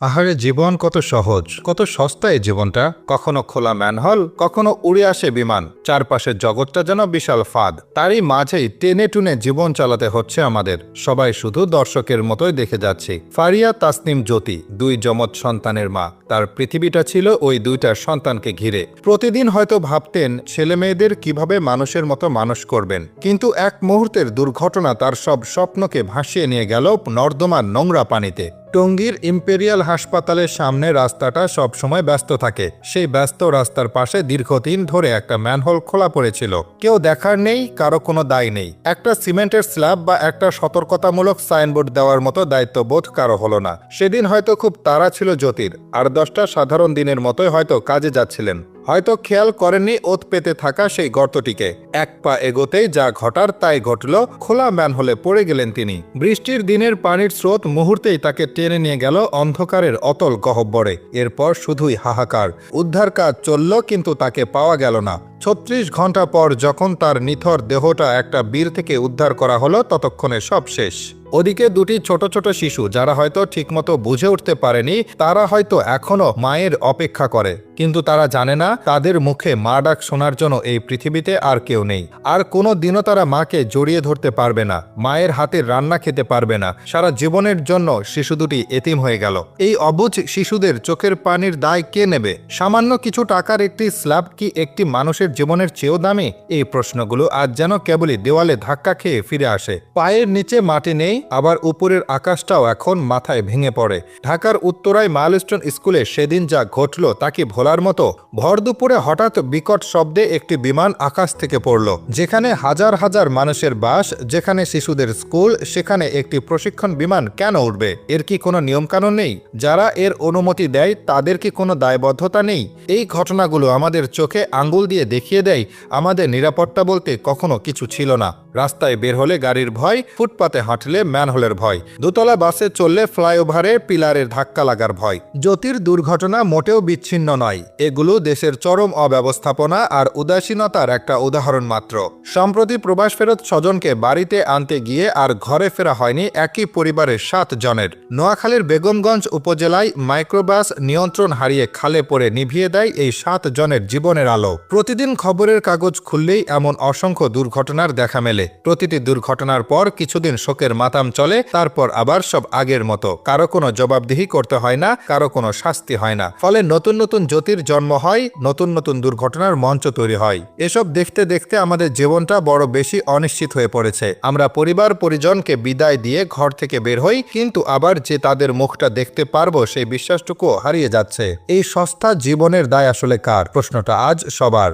আহারে জীবন কত সহজ, কত সস্তা এই জীবনটা। কখনো খোলা ম্যানহোল, কখনো উড়ে আসে বিমান। চারপাশের জগৎটা যেন বিশাল ফাঁদ, তারই মাঝেই টেনে টুনে জীবন চালাতে হচ্ছে আমাদের। সবাই শুধু দর্শকের মতোই দেখে যাচ্ছি। ফারিয়া তাসনিম জ্যোতি, দুই যমজ সন্তানের মা। তার পৃথিবীটা ছিল ওই দুইটা সন্তানকে ঘিরে। প্রতিদিন হয়তো ভাবতেন ছেলে মেয়েদের কিভাবে মানুষের মতো মানুষ করবেন, কিন্তু এক মুহূর্তের দুর্ঘটনা তার সব স্বপ্নকে ভাসিয়ে নিয়ে গেল নর্দমার নোংরা পানিতে। টঙ্গীর ইম্পেরিয়াল হাসপাতালের সামনে রাস্তাটা সবসময় ব্যস্ত থাকে। সেই ব্যস্ত রাস্তার পাশে দীর্ঘদিন ধরে একটা ম্যানহোল খোলা পড়েছিল। কেউ দেখার নেই, কারো কোনো দায় নেই। একটা সিমেন্টের স্ল্যাব বা একটা সতর্কতামূলক সাইনবোর্ড দেওয়ার মতো দায়িত্ববোধ কারো হলো না। সেদিন হয়তো খুব তাড়া ছিল জ্যোতির, আর 10টা সাধারণ দিনের মতোই হয়তো কাজে যাচ্ছিলেন। হয়তো খেয়াল করেননি ওত পেতে থাকা সেই গর্তটিকে। এক পা এগোতেই যা ঘটার তাই ঘটল। খোলা ম্যানহোলে পড়ে গেলেন তিনি। বৃষ্টির দিনের পানির স্রোত মুহূর্তেই তাকে টেনে নিয়ে গেল অন্ধকারের অতল গহ্বরে। এরপর শুধুই হাহাকার। উদ্ধার কাজ চলল, কিন্তু তাকে পাওয়া গেল না। 36 ঘন্টা পর যখন তার নিথর দেহটা একটা বীর থেকে উদ্ধার করা হলো, ততক্ষণে সব শেষ। ওদিকে দুটি ছোট ছোট শিশু, যারা হয়তো ঠিকমতো বুঝে উঠতে পারেনি, তারা হয়তো এখনো মায়ের অপেক্ষা করে। কিন্তু তারা জানে না তাদের মুখে মা ডাক শোনার জন্য এই পৃথিবীতে আর কেউ নেই। আর কোনো দিনও তারা মাকে জড়িয়ে ধরতে পারবে না, মায়ের হাতের রান্না খেতে পারবে না। সারা জীবনের জন্য শিশু দুটি এতিম হয়ে গেল। এই অবুঝ শিশুদের চোখের পানির দায় কে নেবে? সামান্য কিছু টাকার একটি স্ল্যাব কি একটি মানুষের জীবনের চেয়েও দামি? এই প্রশ্নগুলো আজ যেন কেবলই দেওয়ালে ধাক্কা খেয়ে ফিরে আসে। পায়ের নিচে মাটি নেই, আবার উপরের আকাশটাও এখন মাথায় ভেঙে পড়ে। ঢাকার উত্তরায় মাইলস্টোন স্কুলে সেদিন যা ঘটল তা কি ভোলার মতো? ভর দুপুরে হঠাৎ বিকট শব্দে একটি বিমান আকাশ থেকে পড়ল। যেখানে হাজার হাজার মানুষের বাস, যেখানে শিশুদের স্কুল, সেখানে একটি প্রশিক্ষণ বিমান কেন উঠবে? এর কি কোনো নিয়মকানুন নেই? যারা এর অনুমতি দেয় তাদের কি কোনো দায়বদ্ধতা নেই? এই ঘটনাগুলো আমাদের চোখে আঙ্গুল দিয়ে দেখিয়ে দেয় আমাদের নিরাপত্তা বলতে কখনো কিছু ছিল না। রাস্তায় বের হলে গাড়ির ভয়, ফুটপাতে হাঁটলে ম্যানহোলের ভয়, দোতলা বাসে চললে ফ্লাইওভারে পিলারের ধাক্কা লাগার ভয়। জ্যোতির দুর্ঘটনা মোটেও বিচ্ছিন্ন নয়। এগুলো দেশের চরম অব্যবস্থাপনা আর উদাসীনতার একটা উদাহরণ মাত্র। সম্প্রতি প্রবাস ফেরত স্বজনকে বাড়িতে আনতে গিয়ে আর ঘরে ফেরা হয়নি একই পরিবারের 7 জনের। নোয়াখালীর বেগমগঞ্জ উপজেলায় মাইক্রোবাস নিয়ন্ত্রণ হারিয়ে খালে পড়ে নিভিয়ে দেয় এই 7 জনের জীবনের আলো। প্রতিদিন খবরের কাগজ খুললেই এমন অসংখ্য দুর্ঘটনার দেখা মেলে। প্রতিটি দুর্ঘটনার পর কিছুদিন শোকের মাতাম চলে, তারপর আবার সব আগের মতো। কারো কোনো জবাবদিহি করতে হয় না, কারো কোনো শাস্তি হয় না। ফলে নতুন নতুন জ্যোতির জন্ম হয়, নতুন নতুন দুর্ঘটনার মঞ্চ তৈরি হয়। এসব দেখতে দেখতে আমাদের জীবনটা বড় বেশি অনিশ্চিত হয়ে পড়েছে। আমরা পরিবার পরিজনকে বিদায় দিয়ে ঘর থেকে বের হই, কিন্তু আবার যে তাদের মুখটা দেখতে পারবো সেই বিশ্বাসটুকু হারিয়ে যাচ্ছে। এই সস্তা জীবনের দায় আসলে কার? প্রশ্নটা আজ সবার।